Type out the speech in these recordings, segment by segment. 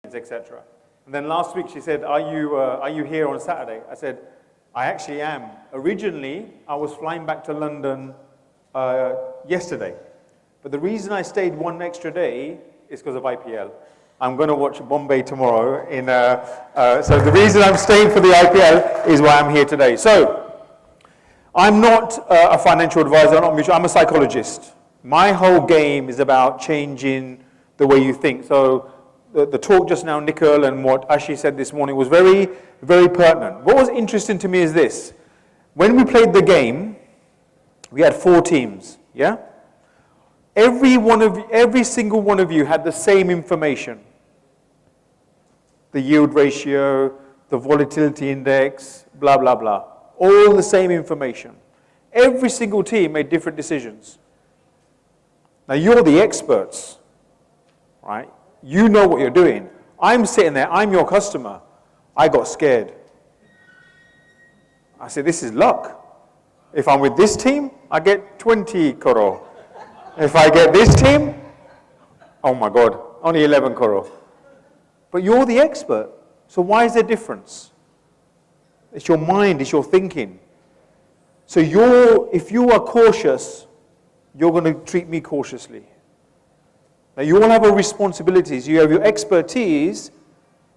etc. And then last week she said, are you here on Saturday? I said, I actually am. Originally, I was flying back to London yesterday. But the reason I stayed one extra day is because of IPL. I'm going to watch Bombay tomorrow. So the reason I'm staying for the IPL is why I'm here today. So I'm not a financial advisor. I'm a psychologist. My whole game is about changing the way you think. So the talk just now, Nicole, and what Ashi said this morning was very, very pertinent. What was interesting to me is this. When we played the game, we had 4 teams, yeah? Every single one of you had the same information. The yield ratio, the volatility index, blah, blah, blah. All the same information. Every single team made different decisions. Now, you're the experts, right? You know what you're doing. I'm sitting there, I'm your customer. I got scared. I said, this is luck. If I'm with this team, I get 20 crore. If I get this team, oh my God, only 11 crore. But you're the expert. So why is there difference? It's your mind, it's your thinking. So if you are cautious, you're going to treat me cautiously. Now you all have your responsibilities. You have your expertise,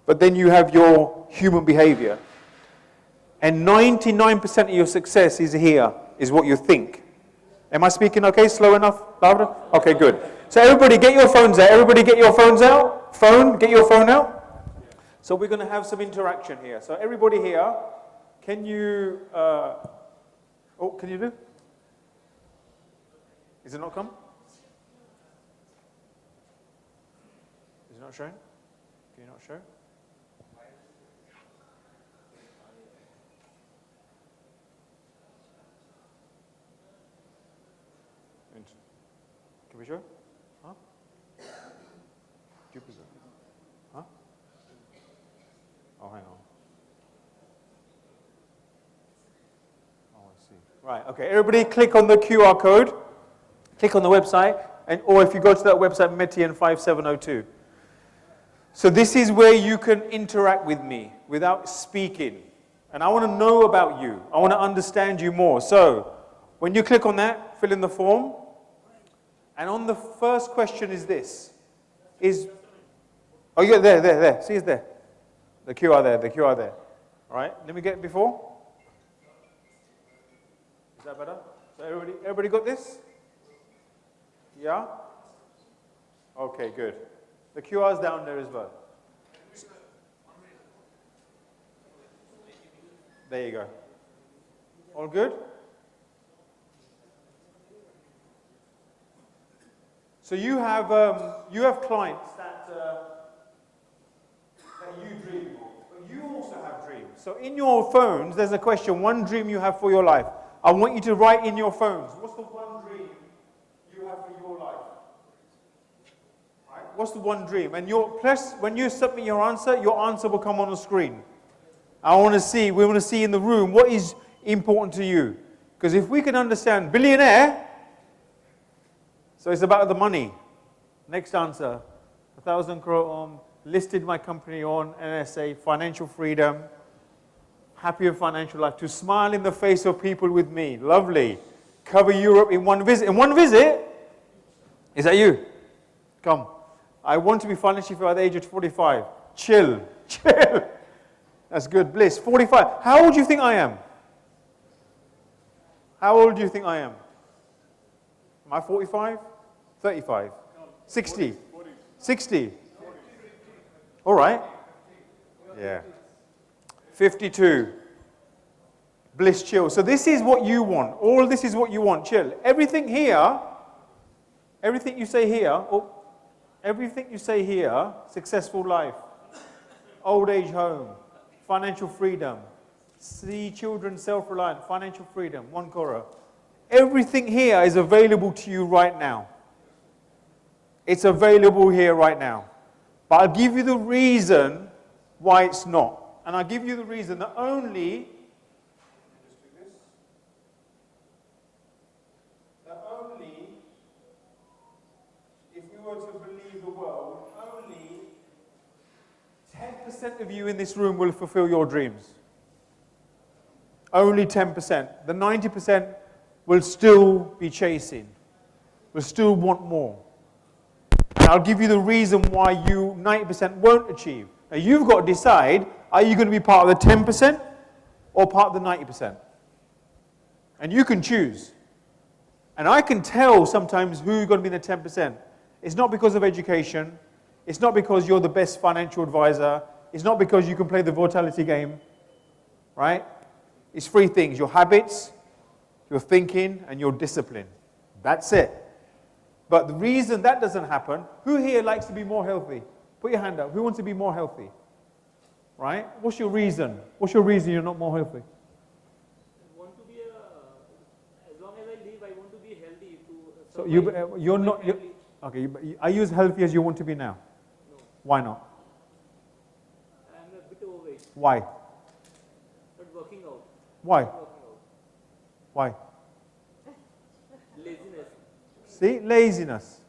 but then you have your human behavior. And 99% of your success is here, is what you think. Am I speaking okay? Slow enough? Louder? Okay, good. So everybody get your phones out. Everybody get your phones out. Get your phone out. So we're going to have some interaction here. So everybody here, can you, can you do? Is it not come? Is it not showing? Can you not show? Can we show? Huh? Jupiter. Huh? Oh, hang on. Oh, I see. Right, okay. Everybody click on the QR code. Click on the website. Or if you go to that website, Metian 5702. So this is where you can interact with me without speaking. And I want to know about you. I want to understand you more. So when you click on that, fill in the form. And on the first question is this. Oh, yeah, there. See, it's there. The QR there. All right, let me get it before. Is that better? So everybody got this? Yeah? Okay, good. The QR's down there as well. There you go. All good? So you have clients that you dream of, but you also have dreams. So in your phones, there's a question, one dream you have for your life. I want you to write in your phones, what's the one dream you have for your life? Right? What's the one dream? And when you submit your answer will come on the screen. We want to see in the room what is important to you. Because if we can understand billionaire, so it's about the money. Next answer, 1,000 crore listed my company on NSA, financial freedom, happier financial life, to smile in the face of people with me. Lovely. Cover Europe in one visit. In one visit? Is that you? Come. I want to be financially free by the age of 45. Chill. That's good. Bliss. 45. How old do you think I am? How old do you think I am? Am I 45? 35? 60? 60? All right. Yeah. 52. Bliss, chill. So this is what you want. All this is what you want. Chill. Everything you say here, successful life, old age home, financial freedom, see children self-reliant, financial freedom, 1 crore. Everything here is available to you right now. It's available here right now. But I'll give you the reason why it's not. And I'll give you the reason that only if we were to believe the world, only 10% of you in this room will fulfill your dreams. Only 10%. The 90% will still be chasing, will still want more. And I'll give you the reason why you 90% won't achieve. Now you've got to decide, are you going to be part of the 10% or part of the 90%? And you can choose. And I can tell sometimes who you're going to be in the 10%. It's not because of education. It's not because you're the best financial advisor. It's not because you can play the vitality game, right? It's three things: your habits, your thinking, and your discipline. That's it. But the reason that doesn't happen, who here likes to be more healthy? Put your hand up. Who wants to be more healthy? Right? What's your reason? What's your reason you're not more healthy? I want to be as long as I live, I want to be healthy. So you're not. Okay. Are you as healthy as you want to be now? No. Why not? I'm a bit overweight. Why? Not working out. Why? Not working out. Why? Laziness. See? Laziness.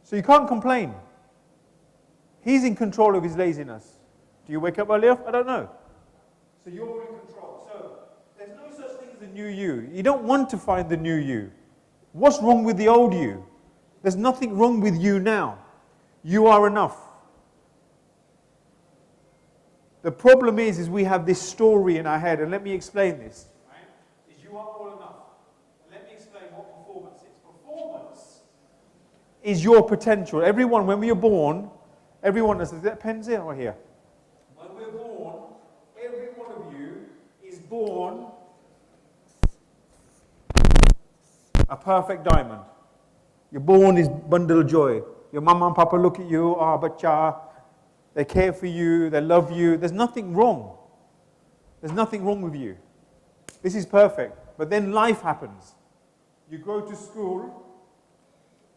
So you can't complain. He's in control of his laziness. Do you wake up early enough? I don't know. So you're in control. So there's no such thing as a new you. You don't want to find the new you. What's wrong with the old you? There's nothing wrong with you now. You are enough. The problem is we have this story in our head, and let me explain this. Right? Is you are all enough. Let me explain what performance is. Performance is your potential. Everyone, when we are born, everyone, is that pen's here or here? When we're born, every one of you is born a perfect diamond. You're born is bundle of joy. Your mama and papa look at you, bacha. They care for you, they love you. There's nothing wrong. There's nothing wrong with you. This is perfect. But then life happens. You go to school,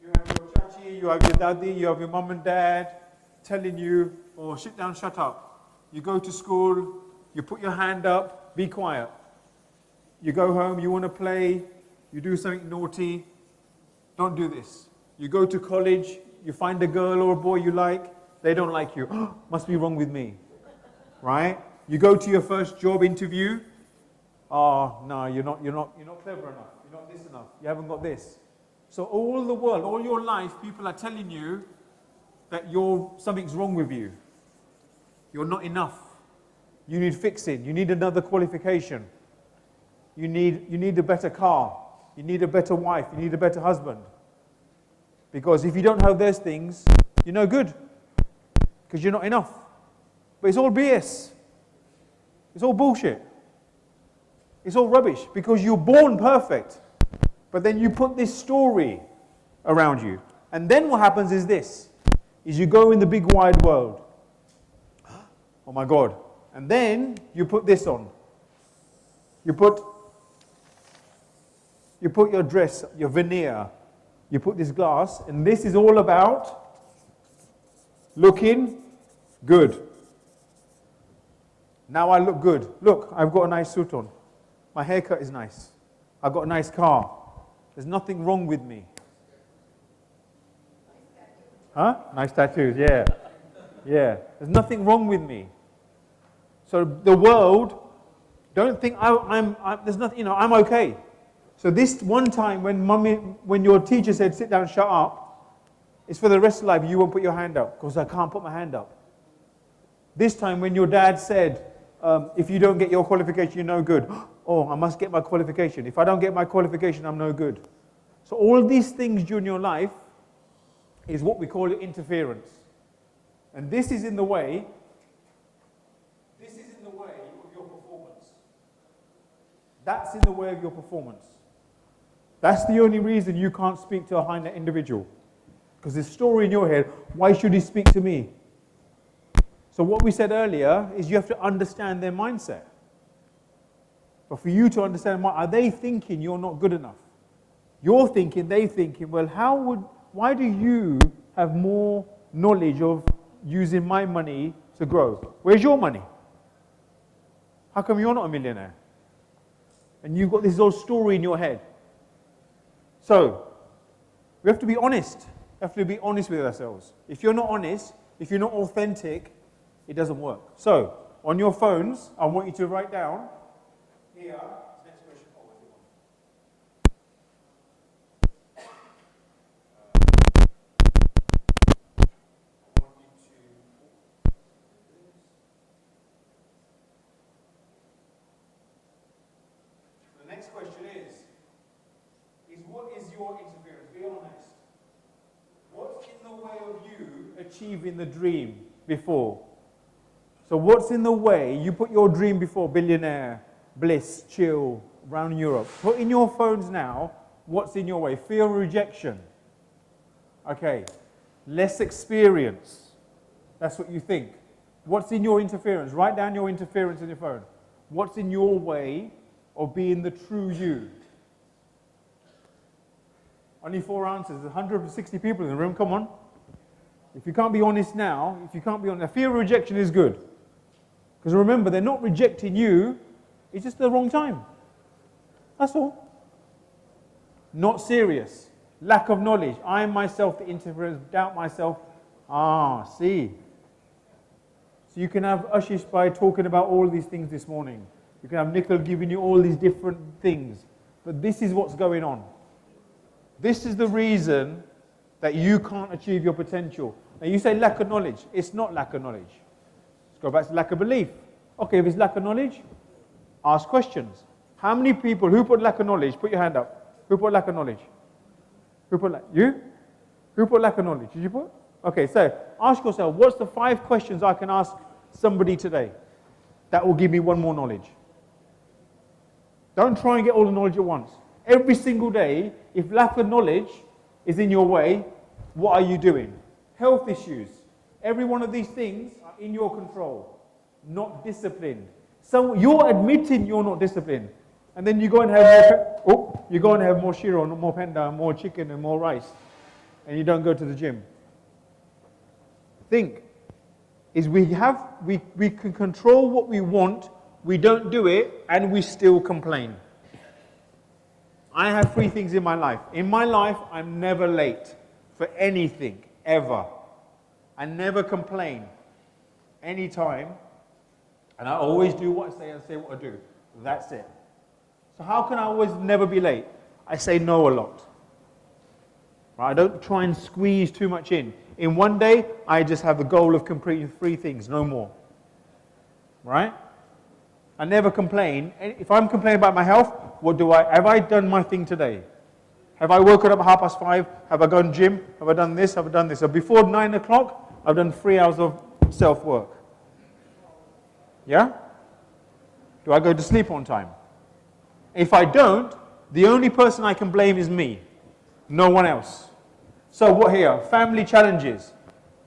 you have your chachi, you have your daddy, you have your mum and dad telling you, oh, sit down, shut up. You go to school, you put your hand up, be quiet. You go home, you want to play, you do something naughty, don't do this. You go to college, you find a girl or a boy you like, they don't like you. Must be wrong with me, right? You go to your first job interview, no, you're not clever enough, you're not this enough, you haven't got this. So all the world, all your life, people are telling you that something's wrong with you. You're not enough. You need fixing. You need another qualification. You need a better car. You need a better wife. You need a better husband. Because if you don't have those things, you're no good. Because you're not enough. But it's all BS. It's all bullshit. It's all rubbish. Because you're born perfect. But then you put this story around you. And then what happens is this. Is you go in the big wide world. Oh my God. And then you put this on. You put your dress, your veneer. You put this glass. And this is all about looking good. Now I look good. Look, I've got a nice suit on. My haircut is nice. I've got a nice car. There's nothing wrong with me. Huh? Nice tattoos, yeah. Yeah. There's nothing wrong with me. So the world, don't think there's nothing, I'm okay. So this one time when your teacher said, sit down, shut up, it's for the rest of life, you won't put your hand up, because I can't put my hand up. This time when your dad said, if you don't get your qualification, you're no good. Oh, I must get my qualification. If I don't get my qualification, I'm no good. So all these things during your life is what we call interference. And this is in the way of your performance. That's in the way of your performance. That's the only reason you can't speak to a high net individual. Because there's a story in your head, why should he speak to me? So what we said earlier is you have to understand their mindset. But for you to understand, are they thinking you're not good enough? You're thinking, they're thinking, well, why do you have more knowledge of using my money to grow? Where's your money? How come you're not a millionaire? And you've got this whole story in your head. So, we have to be honest. We have to be honest with ourselves. If you're not honest, if you're not authentic, it doesn't work. So, on your phones, I want you to write down here. Next question. I want you to. The next question is what is your interference? Be honest. What's in the way of you achieving the dream before? So what's in the way? You put your dream before billionaire, bliss, chill, around Europe. Put in your phones now, what's in your way? Fear of rejection. Okay. Less experience. That's what you think. What's in your interference? Write down your interference in your phone. What's in your way of being the true you? Only 4 answers. There's 160 people in the room. Come on. If you can't be honest now, fear of rejection is good. Because remember, they're not rejecting you. It's just the wrong time. That's all. Not serious. Lack of knowledge. I am myself the interference. Doubt myself. See. So you can have Ashish by talking about all these things this morning. You can have Nikhil giving you all these different things. But this is what's going on. This is the reason that you can't achieve your potential. Now you say lack of knowledge. It's not lack of knowledge. Let's go back to lack of belief. Okay, if it's lack of knowledge, ask questions. How many people, who put lack of knowledge? Put your hand up. Who put lack of knowledge? You? Who put lack of knowledge? Did you put? Okay, so ask yourself, what's the 5 questions I can ask somebody today that will give me one more knowledge? Don't try and get all the knowledge at once. Every single day, if lack of knowledge is in your way, what are you doing? Health issues. Every one of these things are in your control, not disciplined. So you're admitting you're not disciplined. And then you go and have more shiro, more panda, more chicken and more rice. And you don't go to the gym. Think is we can control what we want, we don't do it, and we still complain. I have 3 things in my life. In my life, I'm never late for anything, ever. I never complain anytime. And I always do what I say and say what I do. That's it. So how can I always never be late? I say no a lot. Right? I don't try and squeeze too much in. In one day, I just have the goal of completing 3 things, no more. Right? I never complain. If I'm complaining about my health, have I done my thing today? Have I woken up at 5:30? Have I gone gym? Have I done this? Have I done this? So before 9 o'clock, I've done 3 hours of self-work. Yeah? Do I go to sleep on time? If I don't, the only person I can blame is me. No one else. So what here? Family challenges.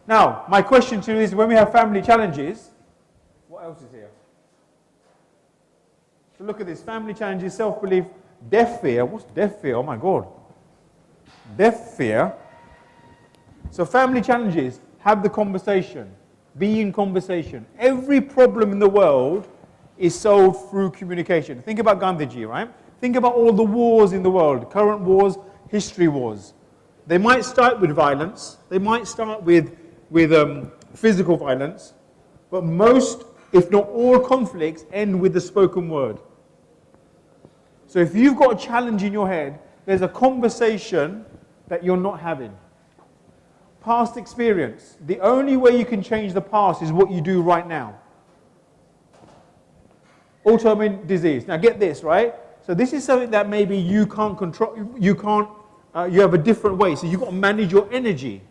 Now, my question to you is, when we have family challenges, what else is here? So look at this. Family challenges, self-belief, death fear. What's death fear? Oh my God. Death fear. So family challenges, have the conversation. Be in conversation. Every problem in the world is solved through communication. Think about Gandhiji, right? Think about all the wars in the world, current wars, history wars. They might start with violence. They might start with physical violence. But most, if not all conflicts, end with the spoken word. So if you've got a challenge in your head, there's a conversation that you're not having. Past experience. The only way you can change the past is what you do right now. Autoimmune disease. Now get this, right? So this is something that maybe you can't control, you have a different way. So you've got to manage your energy.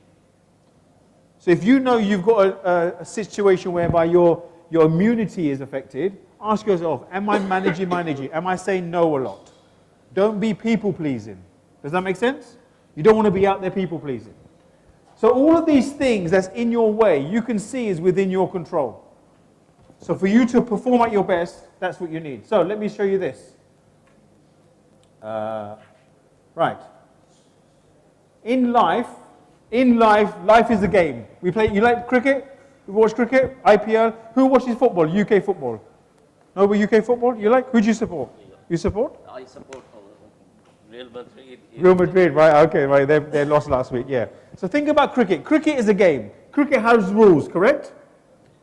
So if you know you've got a situation whereby your immunity is affected, ask yourself, am I managing my energy? Am I saying no a lot? Don't be people-pleasing. Does that make sense? You don't want to be out there people-pleasing. So all of these things that's in your way, you can see is within your control. So for you to perform at your best, that's what you need. So let me show you this. Right. In life is a game. We play. You like cricket? You watch cricket? IPL? Who watches football? UK football? Nobody UK football? You like? Who do you support? You support? I support Real Madrid. Real Madrid, right? Okay, right. They lost last week. Yeah. So think about cricket. Cricket is a game. Cricket has rules, correct?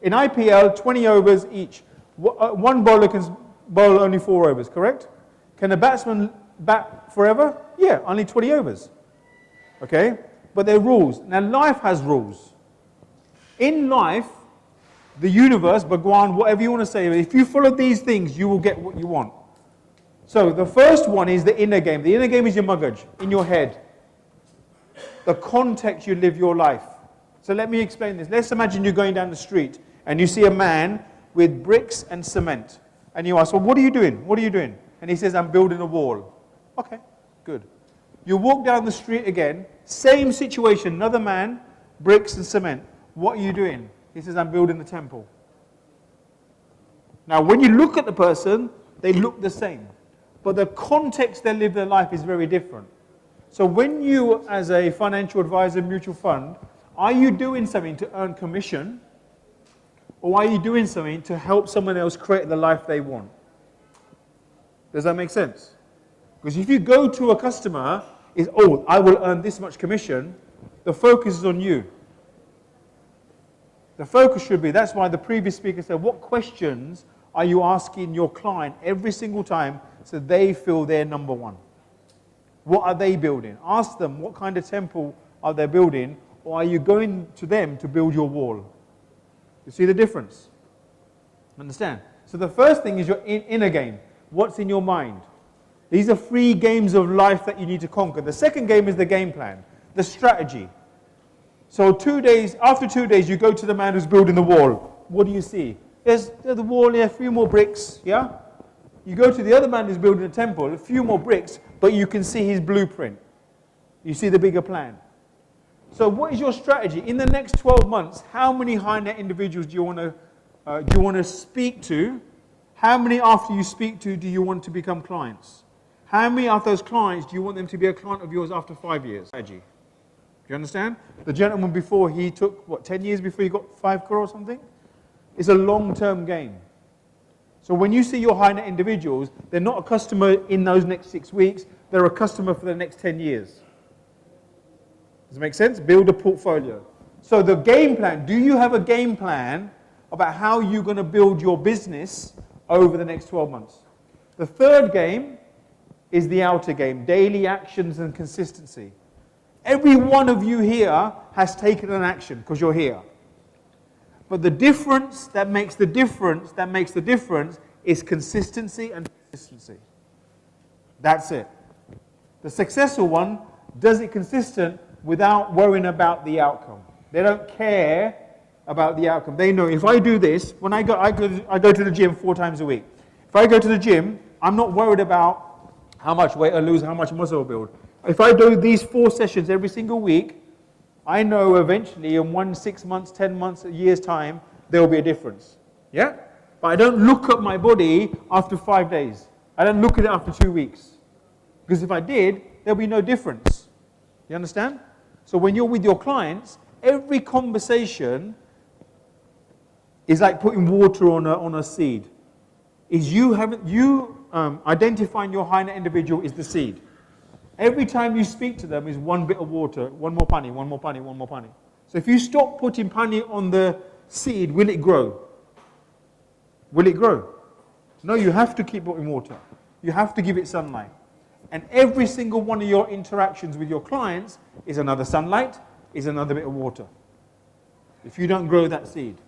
In IPL, 20 overs each. One bowler can bowl only 4 overs, correct? Can a batsman bat forever? Yeah, only 20 overs. Okay? But there are rules. Now, life has rules. In life, the universe, Bhagwan, whatever you want to say, if you follow these things, you will get what you want. So the first one is the inner game. The inner game is your magaj, in your head. The context you live your life. So let me explain this. Let's imagine you're going down the street and you see a man with bricks and cement. And you ask, well, what are you doing? What are you doing? And he says, I'm building a wall. Okay, good. You walk down the street again, same situation, another man, bricks and cement. What are you doing? He says, I'm building a temple. Now, when you look at the person, they look the same. But the context they live their life is very different. So when you, as a financial advisor, mutual fund, are you doing something to earn commission? Or are you doing something to help someone else create the life they want? Does that make sense? Because if you go to a customer, I will earn this much commission, the focus is on you. The focus should be, that's why the previous speaker said, what questions are you asking your client every single time so they feel they're number one? What are they building? Ask them what kind of temple are they building, or are you going to them to build your wall? You see the difference? Understand? So the first thing is your inner game. What's in your mind? These are 3 games of life that you need to conquer. The second game is the game plan, the strategy. So after 2 days, you go to the man who's building the wall. What do you see? There's the wall, a few more bricks, yeah? You go to the other man who's building a temple, a few more bricks, but you can see his blueprint. You see the bigger plan. So what is your strategy? In the next 12 months, how many high net individuals do you want to speak to? How many after you speak to do you want to become clients? How many of those clients do you want them to be a client of yours after 5 years? Strategy. Do you understand? The gentleman before, he took, 10 years before he got 5 crore or something? It's a long-term game. So when you see your high net individuals, they're not a customer in those next 6 weeks, they're a customer for the next 10 years. Does it make sense? Build a portfolio. So the game plan, do you have a game plan about how you're going to build your business over the next 12 months? The third game is the outer game, daily actions and consistency. Every one of you here has taken an action because you're here. But the difference that makes the difference is consistency and consistency. That's it. The successful one does it consistent without worrying about the outcome. They don't care about the outcome. They know if I do this, when I go to the gym 4 times a week. If I go to the gym, I'm not worried about how much weight I lose, how much muscle I build. If I do these 4 sessions every single week, I know eventually in 6 months, 10 months, a year's time, there will be a difference. Yeah? But I don't look at my body after 5 days. I don't look at it after 2 weeks. Because if I did, there'll be no difference. You understand? So when you're with your clients, every conversation is like putting water on a seed. Identifying your high net individual is the seed. Every time you speak to them is one bit of water, one more pani, one more pani, one more pani. So if you stop putting pani on the seed, will it grow? Will it grow? No, you have to keep putting water. You have to give it sunlight. And every single one of your interactions with your clients is another sunlight, is another bit of water. If you don't grow that seed.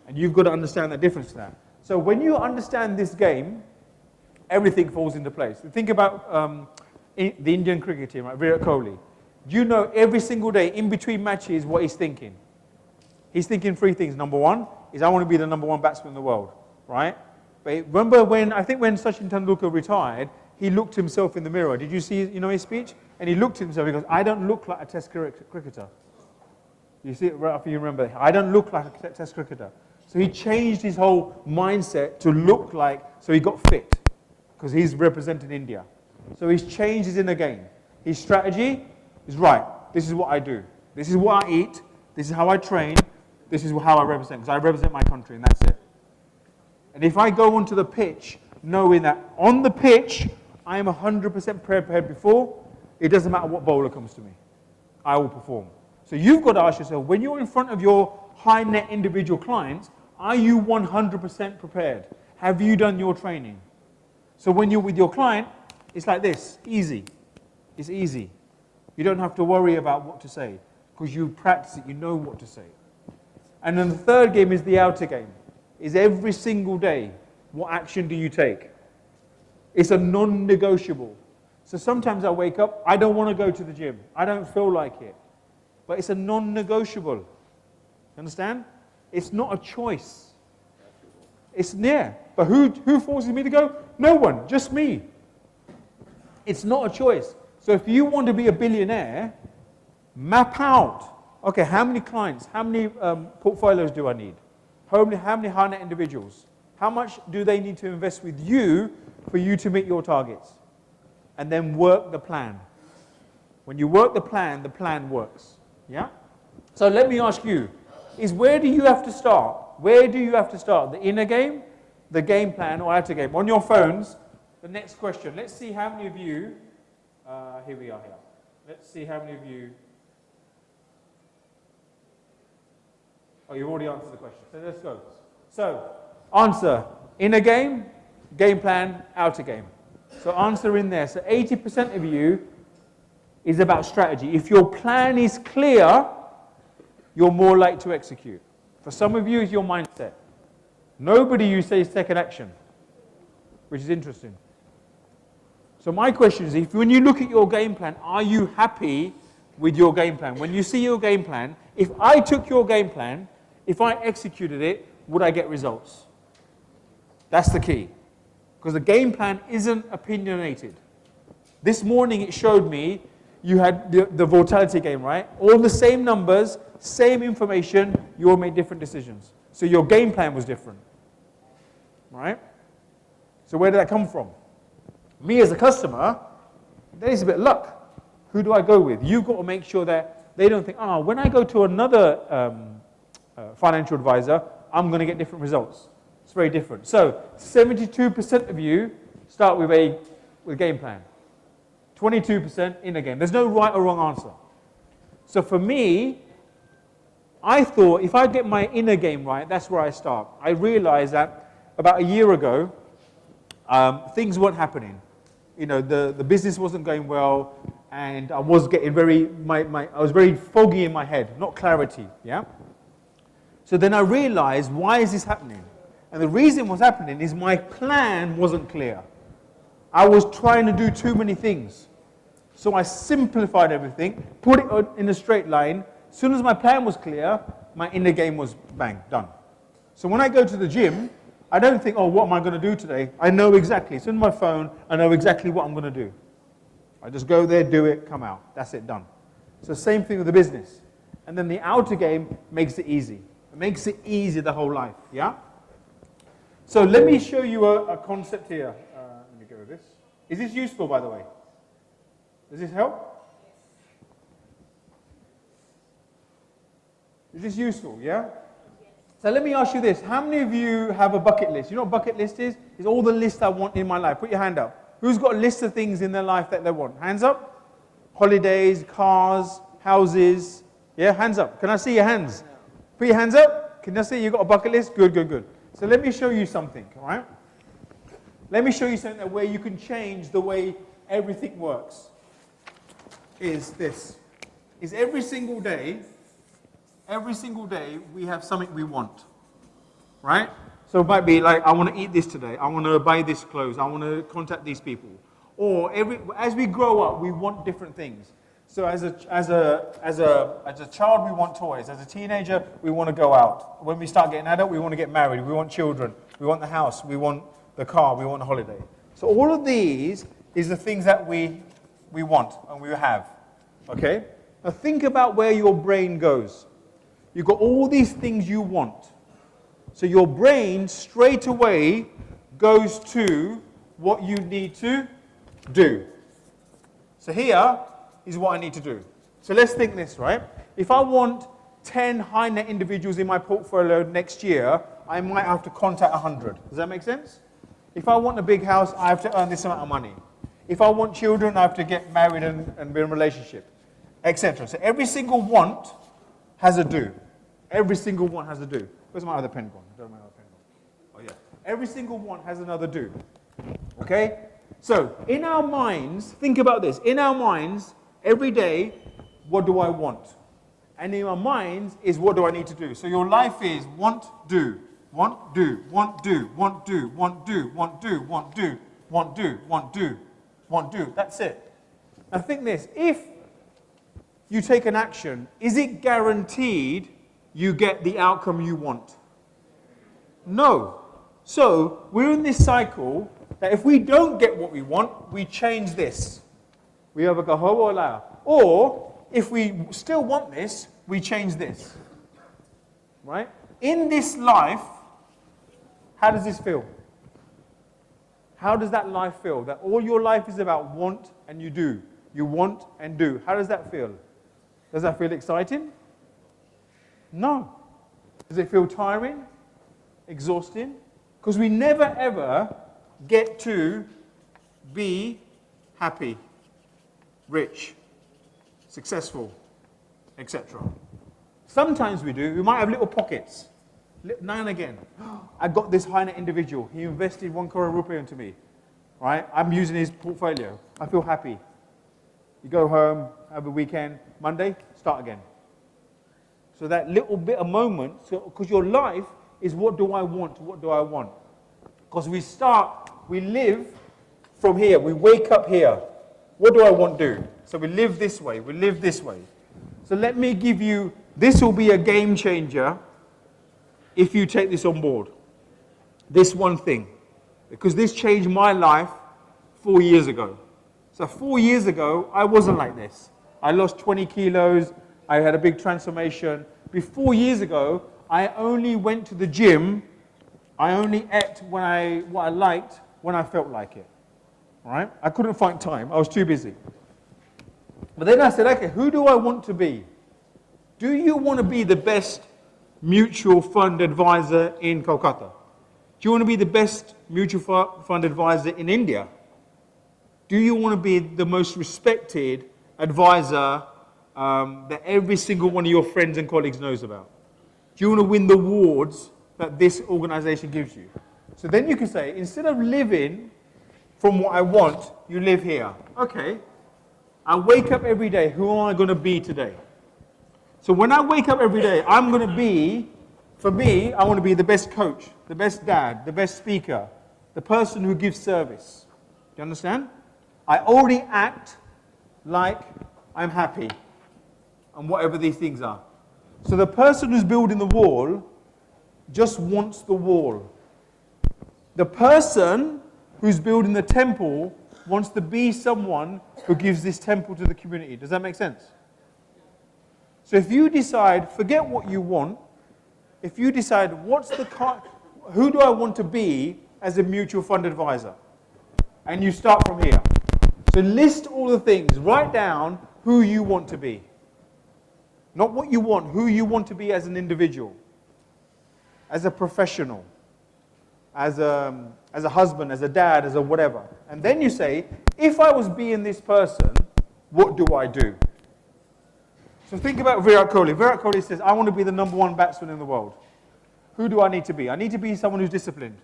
And you've got to understand the difference to that. So when you understand this game, everything falls into place. Think about the Indian cricket team, right? Virat Kohli. Do you know every single day, in between matches, what he's thinking? He's thinking 3 things. Number 1 is, I want to be the number 1 batsman in the world, right? But remember when Sachin Tendulkar retired, he looked himself in the mirror. Did you see his speech? And he looked at himself, he goes, I don't look like a test cricketer. You see it right after you remember that. I don't look like a test cricketer. So he changed his whole mindset to look like, so he got fit. Because he's representing India. So he's changed his inner game. His strategy is right. This is what I do. This is what I eat. This is how I train. This is how I represent. Because I represent my country and that's it. And if I go onto the pitch knowing that on the pitch I am 100% prepared before, it doesn't matter what bowler comes to me. I will perform. So you've got to ask yourself, when you're in front of your high net individual clients, are you 100% prepared? Have you done your training? So when you're with your client, it's like this, easy. It's easy. You don't have to worry about what to say because you practice it, you know what to say. And then the third game is the outer game. Is every single day, what action do you take? It's a non-negotiable. So sometimes I wake up, I don't want to go to the gym. I don't feel like it. But it's a non-negotiable. Understand? It's not a choice. It's near. But who forces me to go? No one, just me. It's not a choice. So if you want to be a billionaire, map out, okay, how many clients, how many portfolios do I need? How many high net individuals? How much do they need to invest with you for you to meet your targets? And then work the plan. When you work the plan works. Yeah? So let me ask you, where do you have to start? Where do you have to start? The inner game, the game plan, or outer game? On your phones, the next question. Let's see how many of you, here we are here. Let's see how many of you, oh, you've already answered the question. So let's go. So, answer, inner game, game plan, outer game. So answer in there. So 80% of you is about strategy. If your plan is clear, you're more likely to execute. For some of you, it's your mindset. Nobody you say is taking action, which is interesting. So my question is, when you look at your game plan, are you happy with your game plan? When you see your game plan, if I took your game plan, if I executed it, would I get results? That's the key. Because the game plan isn't opinionated. This morning it showed me you had the volatility game, right? All the same numbers, same information, you all made different decisions. So your game plan was different. Right? So where did that come from? Me as a customer, there is a bit of luck. Who do I go with? You've got to make sure that they don't think, when I go to another financial advisor, I'm going to get different results. It's very different. So 72% of you start with a game plan. 22% in a game. There's no right or wrong answer. So for me, I thought if I get my inner game right, that's where I start. I realized that about a year ago, things weren't happening. You know, the business wasn't going well, and I was getting I was very foggy in my head, not clarity. Yeah. So then I realized, why is this happening? And the reason what's happening is my plan wasn't clear. I was trying to do too many things. So I simplified everything, put it in a straight line. As soon as my plan was clear, my inner game was bang, done. So when I go to the gym, I don't think, what am I going to do today? I know exactly. It's in my phone. I know exactly what I'm going to do. I just go there, do it, come out. That's it, done. So same thing with the business. And then the outer game makes it easy. It makes it easy the whole life, yeah? So let me show you a concept here. Let me go with this. Is this useful, by the way? Does this help? Is this useful, yeah? So let me ask you this. How many of you have a bucket list? You know what a bucket list is? It's all the lists I want in my life. Put your hand up. Who's got a list of things in their life that they want? Hands up. Holidays, cars, houses. Yeah, hands up. Can I see your hands? Put your hands up. Can I see you've got a bucket list? Good, good, good. So let me show you something, all right? Let me show you something where you can change the way everything works. Is this. Is every single day we have something we want, right? So it might be like, I want to eat this today. I want to buy this clothes. I want to contact these people. Or as we grow up, we want different things. So as a child, we want toys. As a teenager, we want to go out. When we start getting adult, we want to get married. We want children. We want the house. We want the car. We want a holiday. So all of these is the things that we want and we have. Okay? Now think about where your brain goes. You've got all these things you want. So your brain straight away goes to what you need to do. So here is what I need to do. So let's think this, right? If I want 10 high net individuals in my portfolio next year, I might have to contact 100. Does that make sense? If I want a big house, I have to earn this amount of money. If I want children, I have to get married and be in a relationship, etc. So every single want has a do. Every single one has a do. Where's my other pen gone? I don't know my other pen gone. Oh yeah. Every single one has another do. Okay? So, in our minds, think about this. In our minds, every day, what do I want? And in our minds is what do I need to do? So your life is want, do, want, do, want, do, want, do, want, do, want, do, want, do, want, do, want, do, want, do. That's it. Now think this. If you take an action, is it guaranteed you get the outcome you want? No. So we're in this cycle that if we don't get what we want, we change this. We have a gahoa. Or if we still want this, we change this. Right? In this life, how does this feel? How does that life feel? That all your life is about want and you do. You want and do. How does that feel? Does that feel exciting? No. Does it feel tiring? Exhausting? Because we never ever get to be happy, rich, successful, etc. Sometimes we do. We might have little pockets. Now and again. I got this high-net individual. He invested 1 crore rupee into me. Right? I'm using his portfolio. I feel happy. You go home, have a weekend. Monday, start again. So that little bit of moment, because your life is what do I want? What do I want? Because we live from here. We wake up here. What do I want to do? So we live this way. We live this way. So let me give you, this will be a game changer if you take this on board. This one thing. Because this changed my life 4 years ago. So 4 years ago, I wasn't like this. I lost 20 kilos. I had a big transformation. Before years ago, I only went to the gym. I only ate what I liked when I felt like it. All right? I couldn't find time. I was too busy. But then I said, okay, who do I want to be? Do you want to be the best mutual fund advisor in Kolkata? Do you want to be the best mutual fund advisor in India? Do you want to be the most respected advisor that every single one of your friends and colleagues knows about? Do you want to win the awards that this organization gives you? So then you can say, instead of living from what I want, you live here. Okay, I wake up every day. Who am I going to be today? So when I wake up every day, I'm going to be, for me, I want to be the best coach, the best dad, the best speaker, the person who gives service. Do you understand? I already act like I'm happy and whatever these things are. So the person who's building the wall just wants the wall. The person who's building the temple wants to be someone who gives this temple to the community. Does that make sense? So if you decide, forget what you want, if you decide, who do I want to be as a mutual fund advisor? And you start from here. So list all the things, write down who you want to be. Not what you want, who you want to be as an individual, as a professional, as a husband, as a dad, as a whatever. And then you say, if I was being this person, what do I do? So think about Virat Kohli. Virat Kohli says, I want to be the #1 batsman in the world. Who do I need to be? I need to be someone who's disciplined.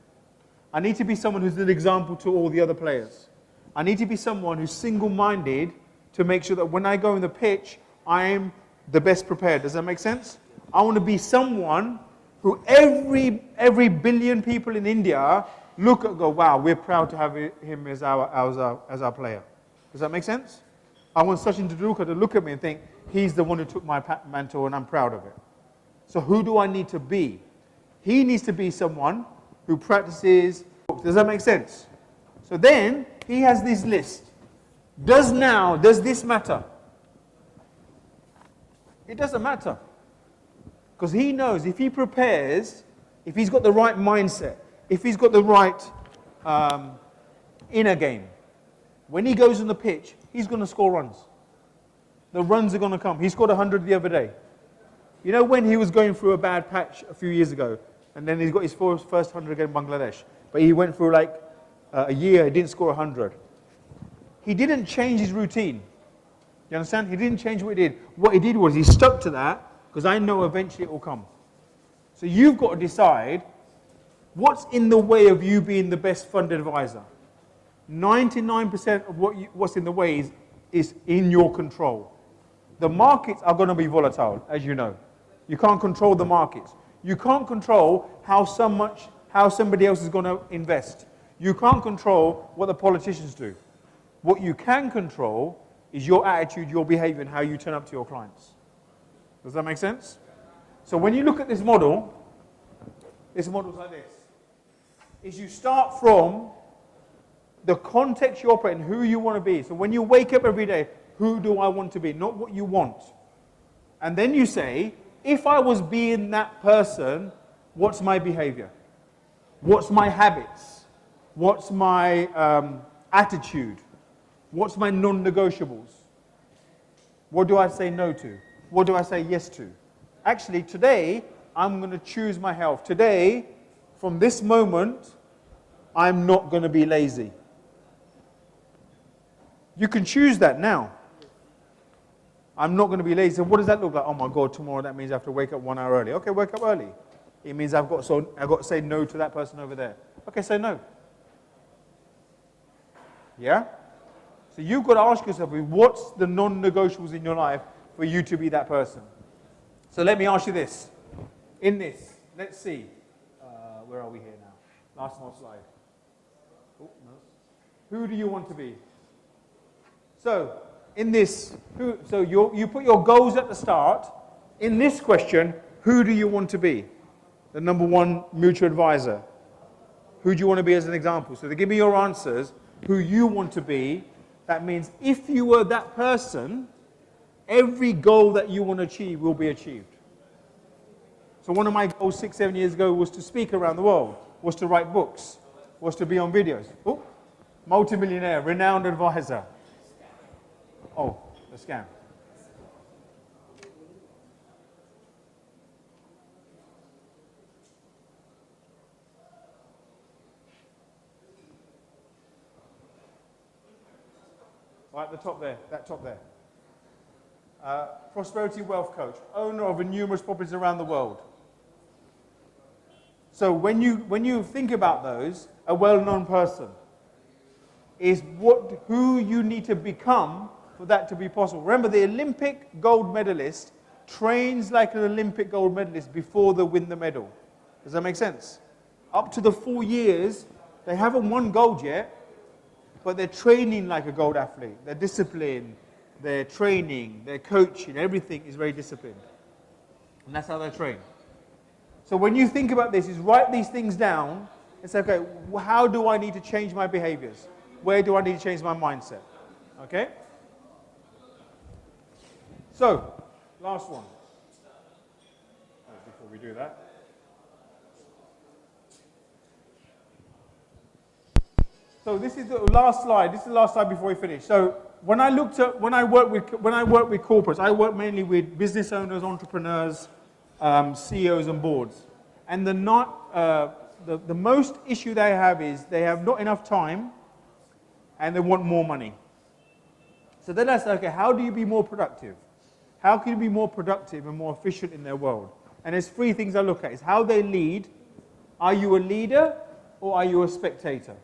I need to be someone who's an example to all the other players. I need to be someone who's single-minded to make sure that when I go in the pitch, I am the best prepared. Does that make sense? I want to be someone who every billion people in India look at and go, wow, we're proud to have him as our player. Does that make sense? I want Sachin Tendulkar to look at me and think, he's the one who took my mantle and I'm proud of it. So who do I need to be? He needs to be someone who practices. Does that make sense? So then, he has this list. Does this matter? It doesn't matter. Because he knows if he prepares, if he's got the right mindset, if he's got the right inner game, when he goes on the pitch, he's going to score runs. The runs are going to come. He scored 100 the other day. You know when he was going through a bad patch a few years ago, and then he got his first 100 against Bangladesh, but he went through like a year, he didn't score 100. He didn't change his routine. You understand? He didn't change what he did. What he did was he stuck to that, because I know eventually it will come. So you've got to decide what's in the way of you being the best fund advisor. 99% of what's in the way is in your control. The markets are going to be volatile, as you know. You can't control the markets. You can't control how somebody else is going to invest. You can't control what the politicians do. What you can control is your attitude, your behavior, and how you turn up to your clients. Does that make sense? So when you look at this model's like this. Is you start from the context you operate in, who you want to be. So when you wake up every day, who do I want to be? Not what you want. And then you say, if I was being that person, what's my behavior? What's my habits? What's my attitude? What's my non-negotiables? What do I say no to? What do I say yes to? Actually, today, I'm going to choose my health. Today, from this moment, I'm not going to be lazy. You can choose that now. I'm not going to be lazy. So what does that look like? Oh my God, tomorrow that means I have to wake up 1 hour early. Okay, wake up early. It means I've got to say no to that person over there. Okay, say no. Yeah? So you've got to ask yourself, what's the non-negotiables in your life for you to be that person? So let me ask you this. In this, let's see. Where are we here now? Last more slide. Oh, no. Who do you want to be? So, in this, you put your goals at the start. In this question, who do you want to be? The number one mutual advisor. Who do you want to be as an example? So, they give me your answers, who you want to be. That means if you were that person, every goal that you want to achieve will be achieved. So one of my goals 6-7 years ago was to speak around the world, was to write books, was to be on videos. Oh, multimillionaire, renowned advisor. Oh, the scam. Right at the top there, that top there. Prosperity wealth coach, owner of numerous properties around the world. So when you think about those, a well-known person is who you need to become for that to be possible. Remember, the Olympic gold medalist trains like an Olympic gold medalist before they win the medal. Does that make sense? Up to the 4 years, they haven't won gold yet, but they're training like a gold athlete. They're disciplined, their training, their coaching, everything is very disciplined. And that's how they train. So when you think about this, is write these things down and say, okay, how do I need to change my behaviors? Where do I need to change my mindset? Okay? So, last one. Before we do that. So this is the last slide. This is the last slide before we finish. So when I work with corporates, I work mainly with business owners, entrepreneurs, CEOs and boards. And the most issue they have is they have not enough time and they want more money. So then I say, okay, how do you be more productive? How can you be more productive and more efficient in their world? And there's 3 things I look at. It's how they lead. Are you a leader or are you a spectator?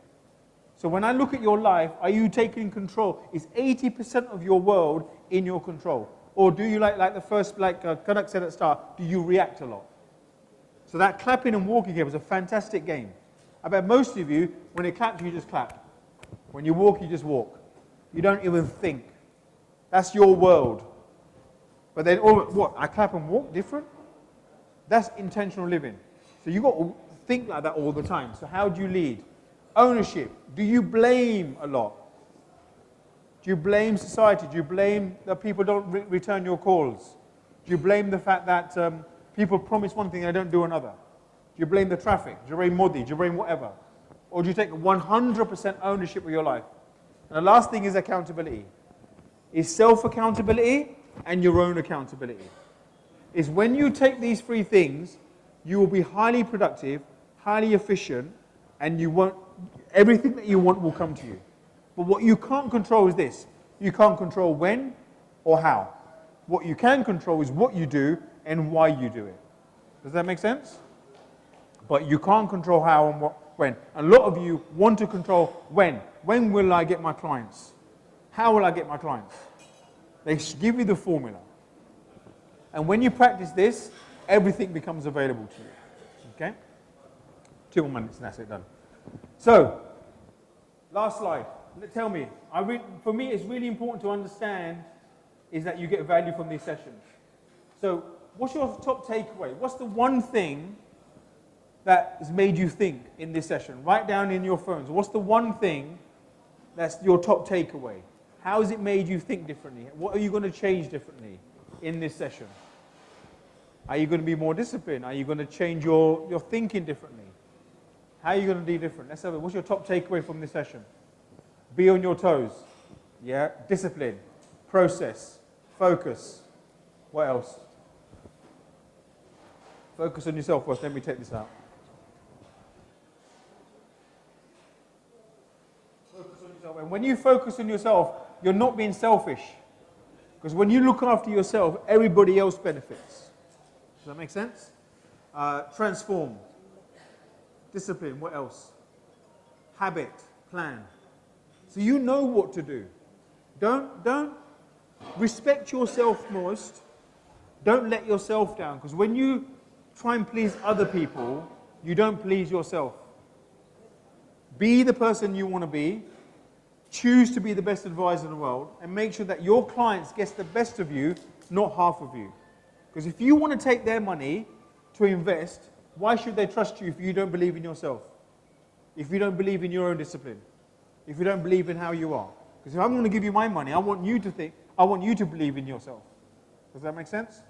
So when I look at your life, are you taking control? Is 80% of your world in your control? Or do you, like the first, Kanak said at the start, do you react a lot? So that clapping and walking game was a fantastic game. I bet most of you, when you clap, you just clap. When you walk, you just walk. You don't even think. That's your world. But then, I clap and walk different? That's intentional living. So you've got to think like that all the time. So how do you lead? Ownership. Do you blame a lot? Do you blame society? Do you blame that people don't return your calls? Do you blame the fact that people promise one thing and they don't do another? Do you blame the traffic? Do you blame Modi? Do you blame whatever? Or do you take 100% ownership of your life? And the last thing is accountability. Is self-accountability and your own accountability. Is when you take these 3 things, you will be highly productive, highly efficient, and everything that you want will come to you. But what you can't control is this. You can't control when or how. What you can control is what you do and why you do it. Does that make sense? But you can't control how and what, when. A lot of you want to control when. When will I get my clients? How will I get my clients? They give you the formula. And when you practice this, everything becomes available to you. Okay? 2 more minutes and that's it done. So, last slide. Tell me, for me it's really important to understand is that you get value from these sessions. So, what's your top takeaway? What's the one thing that has made you think in this session? Write down in your phones. What's the one thing that's your top takeaway? How has it made you think differently? What are you going to change differently in this session? Are you going to be more disciplined? Are you going to change your thinking differently? How are you going to be different? Let's have it. What's your top takeaway from this session? Be on your toes. Yeah? Discipline. Process. Focus. What else? Focus on yourself first. Let me take this out. Focus on yourself. And when you focus on yourself, you're not being selfish. Because when you look after yourself, everybody else benefits. Does that make sense? Transform. Discipline. What else? Habit. Plan. So you know what to do. Don't respect yourself most. Don't let yourself down. Because when you try and please other people, you don't please yourself. Be the person you want to be. Choose to be the best advisor in the world. And make sure that your clients get the best of you, not half of you. Because if you want to take their money to invest, why should they trust you if you don't believe in yourself? If you don't believe in your own discipline? If you don't believe in how you are? Because if I'm going to give you my money, I want you to believe in yourself. Does that make sense?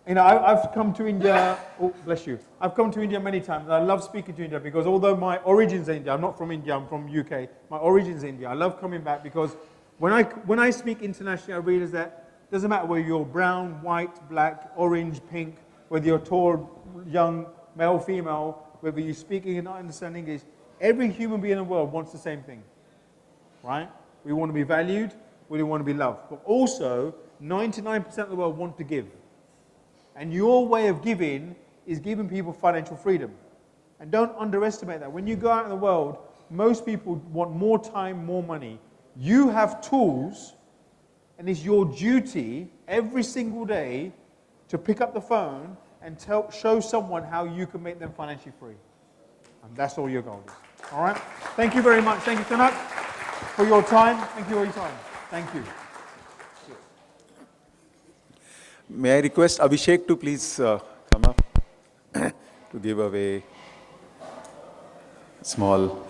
You know, I've come to India, oh, bless you. I've come to India many times, and I love speaking to India because although my origins are India, I'm not from India, I'm from UK, my origins are India. I love coming back because when I speak internationally, I realize that it doesn't matter whether you're brown, white, black, orange, pink, whether you're tall, young, male, female, whether you're speaking and not understanding English, every human being in the world wants the same thing, right? We want to be valued, we want to be loved. But also, 99% of the world want to give. And your way of giving is giving people financial freedom. And don't underestimate that. When you go out in the world, most people want more time, more money. You have tools, and it's your duty every single day to pick up the phone and show someone how you can make them financially free. And that's all your goal is. All right? Thank you very much. Thank you, Tanak, for your time. Thank you for your time. Thank you. May I request Abhishek to please come up to give away small.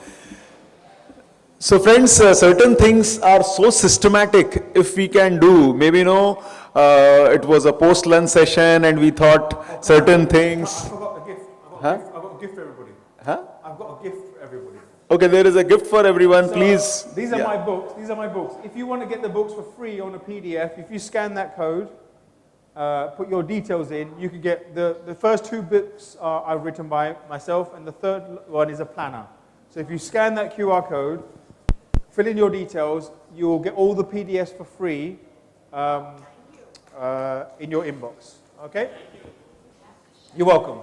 So friends, certain things are so systematic if we can do. Maybe, it was a post-lunch session and we thought certain things. I forgot a gift. I've got a gift for everybody. Huh? I've got a gift for everybody. Okay, there is a gift for everyone, So, please. These are my books. These are my books. If you want to get the books for free on a PDF, if you scan that code, put your details in, you can get the first 2 books are written by myself, and the third one is a planner. So if you scan that QR code, fill in your details, you will get all the PDFs for free in your inbox. Okay? You're welcome.